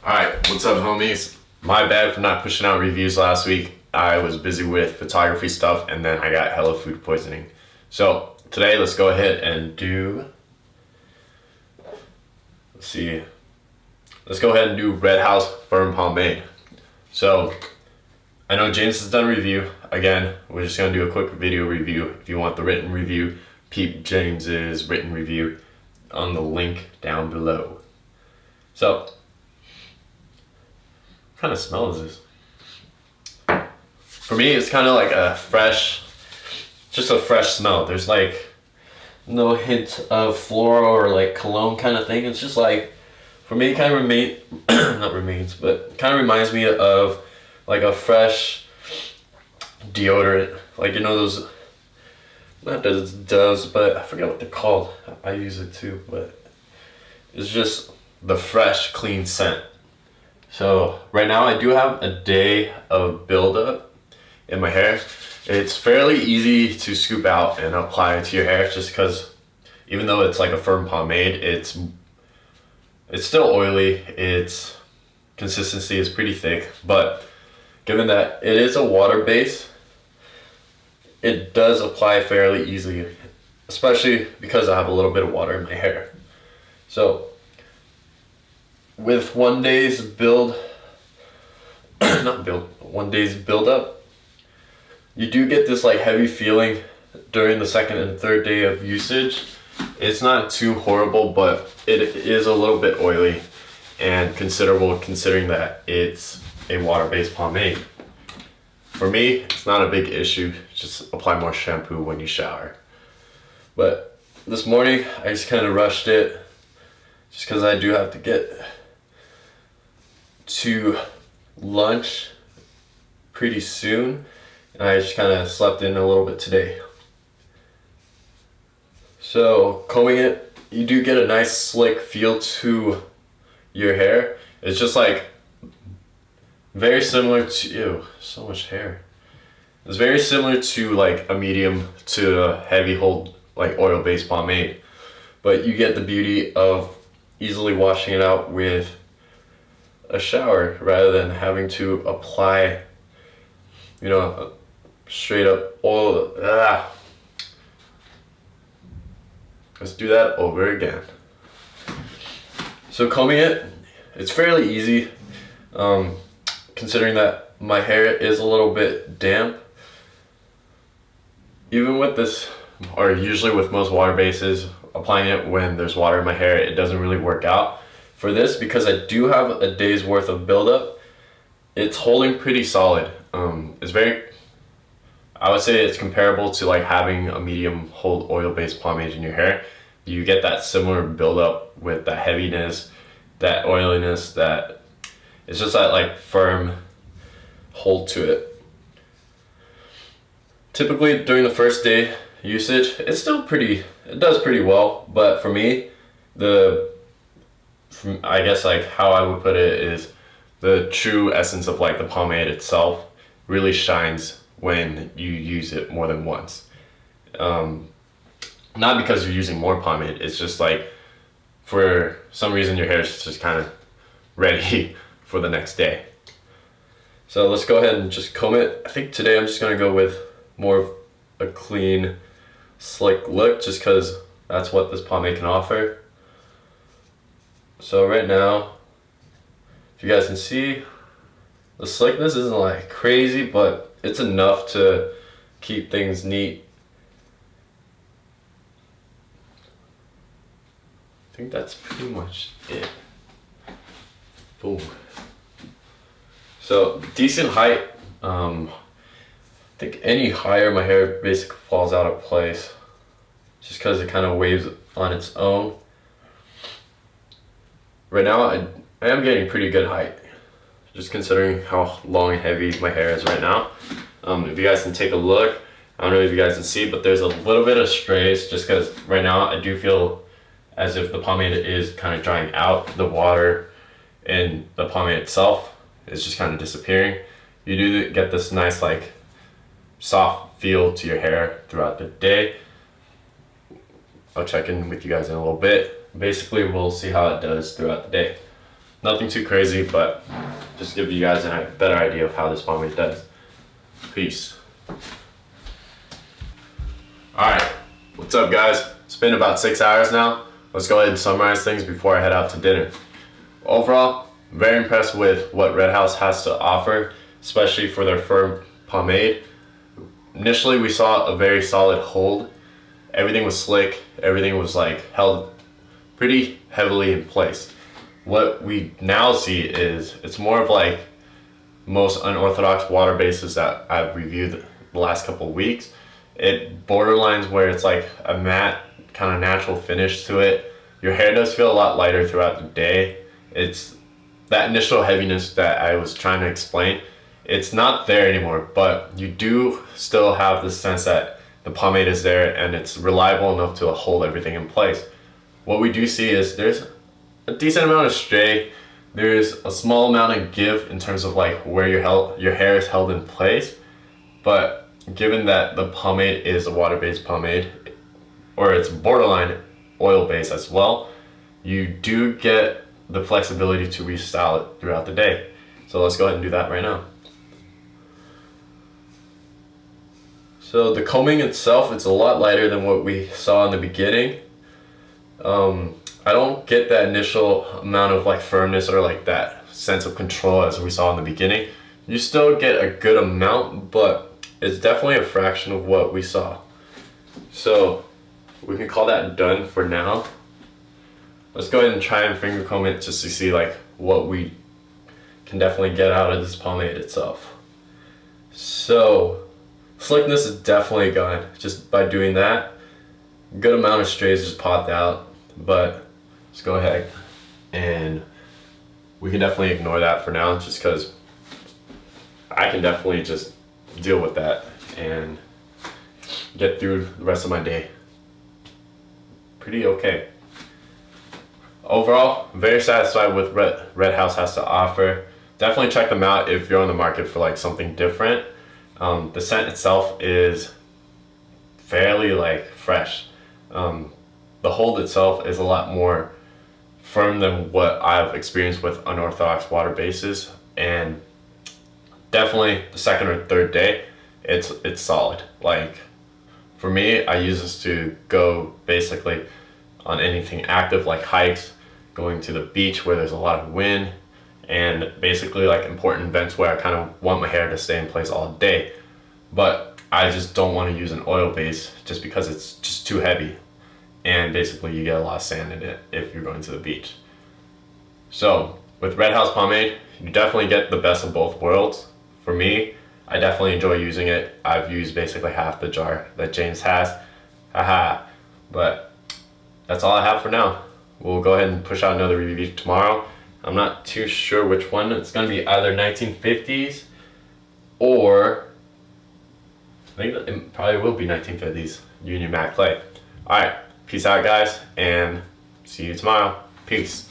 Alright, what's up homies? My bad for not pushing out reviews last week. I was busy with photography stuff and then I got hella food poisoning. So today let's go ahead and let's go ahead and do Red House Firm Pomade. So I know James has done a review. Again, we're just gonna do a quick video review. If you want the written review, peep James's written review on the link down below. So what kind of smell is this? For me, it's kind of like just a fresh smell. There's like no hint of floral or like cologne kind of thing. It's just like, for me, it kind of kind of reminds me of like a fresh deodorant. Like, you know, those, not does, but I forget what they're called. I use it too, but it's just the fresh, clean scent. So right now I do have a day of buildup in my hair. It's fairly easy to scoop out and apply it to your hair just because even though it's like a firm pomade, it's still oily. Its consistency is pretty thick, but given that it is a water base, it does apply fairly easily, especially because I have a little bit of water in my hair. So with one day's build up, you do get this like heavy feeling during the second and third day of usage. It's not too horrible, but it is a little bit oily and considerable considering that it's a water-based pomade. For me, it's not a big issue. Just apply more shampoo when you shower. But this morning, I just kind of rushed it just because I do have to get to lunch pretty soon, and I just kind of slept in a little bit today. So combing it, you do get a nice slick feel to your hair. It's just like very similar to, ew, so much hair. It's very similar to like a medium to a heavy hold like oil-based pomade, but you get the beauty of easily washing it out with a shower rather than having to apply, you know, straight up oil. Let's do that over again. So combing it, it's fairly easy, considering that my hair is a little bit damp. Even with this, or usually with most water bases, applying it when there's water in my hair, it doesn't really work out. For this, because I do have a day's worth of buildup, it's holding pretty solid. I would say it's comparable to like having a medium hold oil-based pomade in your hair. You get that similar buildup with that heaviness, that oiliness, that it's just that like firm hold to it. Typically during the first day usage, it does pretty well, but for me, I guess like how I would put it is the true essence of like the pomade itself really shines when you use it more than once. Not because you're using more pomade, it's just like for some reason your hair is just kind of ready for the next day. So let's go ahead and just comb it. I think today I'm just gonna go with more of a clean, slick look just because that's what this pomade can offer. So right now, if you guys can see, the slickness isn't like crazy, but it's enough to keep things neat. I think that's pretty much it. Boom. So decent height. I think any higher my hair basically falls out of place just because it kind of waves on its own. Right now, I am getting pretty good height, just considering how long and heavy my hair is right now. If you guys can take a look, I don't know if you guys can see, but there's a little bit of strays just because right now I do feel as if the pomade is kind of drying out. The water in the pomade itself is just kind of disappearing. You do get this nice like soft feel to your hair throughout the day. I'll check in with you guys in a little bit. Basically, we'll see how it does throughout the day. Nothing too crazy, but just give you guys a better idea of how this pomade does. Peace. Alright, what's up guys? It's been about 6 hours now. Let's go ahead and summarize things before I head out to dinner. Overall, very impressed with what Red House has to offer, especially for their firm pomade. Initially, we saw a very solid hold. Everything was slick. Everything was like held pretty heavily in place. What we now see is it's more of like most unorthodox water bases that I've reviewed the last couple of weeks. It borderlines where it's like a matte kind of natural finish to it. Your hair does feel a lot lighter throughout the day. It's that initial heaviness that I was trying to explain. It's not there anymore, but you do still have the sense that the pomade is there and it's reliable enough to hold everything in place. What we do see is there's a decent amount of stray. There's a small amount of give in terms of like where your hair is held in place. But given that the pomade is a water-based pomade, or it's borderline oil-based as well, you do get the flexibility to restyle it throughout the day. So let's go ahead and do that right now. So the combing itself, it's a lot lighter than what we saw in the beginning. I don't get that initial amount of like firmness or like that sense of control as we saw in the beginning. You still get a good amount, but it's definitely a fraction of what we saw. So we can call that done for now. Let's go ahead and try and finger comb it just to see like what we can definitely get out of this pomade itself. So slickness is definitely gone just by doing that. Good amount of strays just popped out, but let's go ahead and we can definitely ignore that for now just because I can definitely just deal with that and get through the rest of my day pretty okay. Overall, very satisfied with Red House has to offer. Definitely check them out if you're on the market for like something different. The scent itself is fairly like fresh. The hold itself is a lot more firm than what I've experienced with unorthodox water bases, and definitely the second or third day it's solid. Like for me, I use this to go basically on anything active like hikes, going to the beach where there's a lot of wind, and basically like important events where I kind of want my hair to stay in place all day, but I just don't want to use an oil base just because it's just too heavy, and basically you get a lot of sand in it if you're going to the beach. So with Red House pomade, you definitely get the best of both worlds. For me, I definitely enjoy using it. I've used basically half the jar that James has. Haha. But that's all I have for now. We'll go ahead and push out another review tomorrow. I'm not too sure which one. It's going to be either 1950s or I think it probably will be 1950s Union Matte Clay. Alright, peace out guys, and see you tomorrow. Peace.